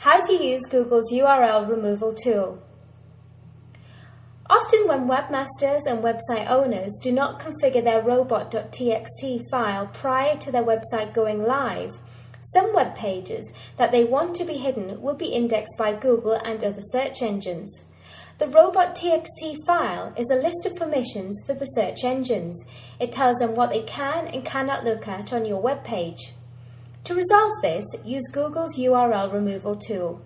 How to use Google's URL removal tool. Often when webmasters and website owners do not configure their robot.txt file prior to their website going live, some web pages that they want to be hidden will be indexed by Google and other search engines. The robot.txt file is a list of permissions for the search engines. It tells them what they can and cannot look at on your web page. To resolve this, use Google's URL removal tool.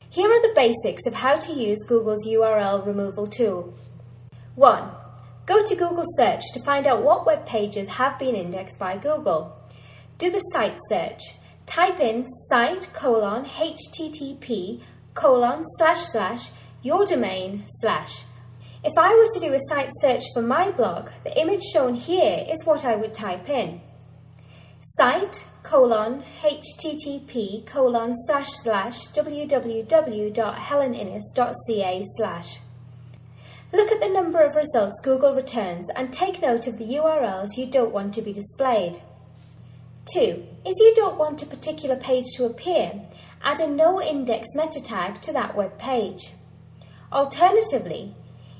Here are the basics of how to use Google's URL removal tool. 1. Go to Google Search to find out what web pages have been indexed by Google. Do the site search. Type in site://http://yourdomain/. If I were to do a site search for my blog, the image shown here is what I would type in. site://www.heleninnis.ca/. Look at the number of results Google returns and take note of the URLs you don't want to be displayed. 2. If you don't want a particular page to appear, add a no-index meta tag to that web page. Alternatively,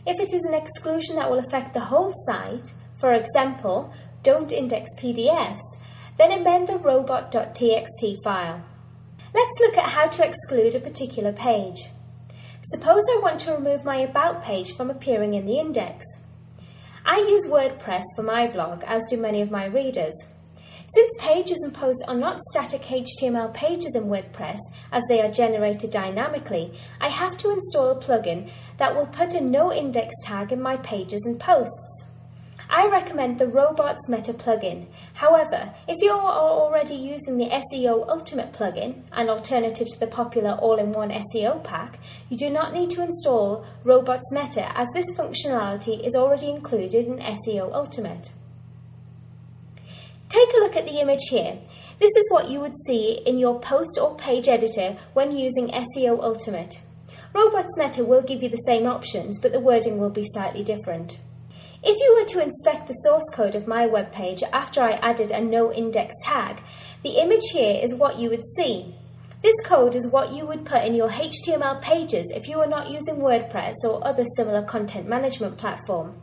if it is an exclusion that will affect the whole site, for example, don't index PDFs, then amend the robot.txt file. Let's look at how to exclude a particular page. Suppose I want to remove my About page from appearing in the index. I use WordPress for my blog, as do many of my readers. Since pages and posts are not static HTML pages in WordPress, as they are generated dynamically, I have to install a plugin that will put a no-index tag in my pages and posts. I recommend the Robots Meta plugin. However, if you are already using the SEO Ultimate plugin, an alternative to the popular all-in-one SEO pack, you do not need to install Robots Meta, as this functionality is already included in SEO Ultimate. Take a look at the image here. This is what you would see in your post or page editor when using SEO Ultimate. Robots Meta will give you the same options, but the wording will be slightly different. If you were to inspect the source code of my web page after I added a no-index tag, the image here is what you would see. This code is what you would put in your HTML pages if you are not using WordPress or other similar content management platform.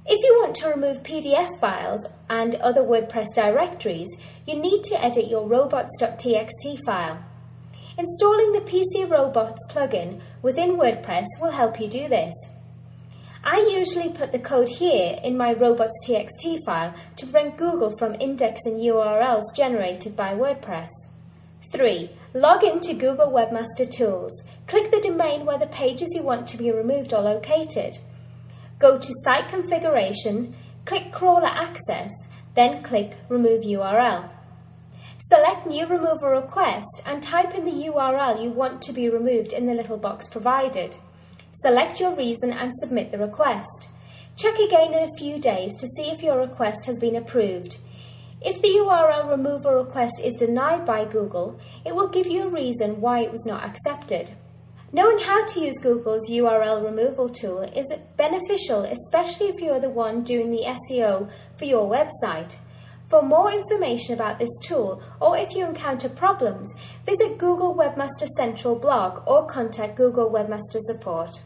If you want to remove PDF files and other WordPress directories, you need to edit your robots.txt file. Installing the PC Robots plugin within WordPress will help you do this. I usually put the code here in my robots.txt file to prevent Google from indexing URLs generated by WordPress. 3. Log into Google Webmaster Tools. Click the domain where the pages you want to be removed are located. Go to Site Configuration, click Crawler Access, then click Remove URL. Select New Removal Request and type in the URL you want to be removed in the little box provided. Select your reason and submit the request. Check again in a few days to see if your request has been approved. If the URL removal request is denied by Google, it will give you a reason why it was not accepted. Knowing how to use Google's URL removal tool is beneficial, especially if you are the one doing the SEO for your website. For more information about this tool, or if you encounter problems, visit Google Webmaster Central blog or contact Google Webmaster Support.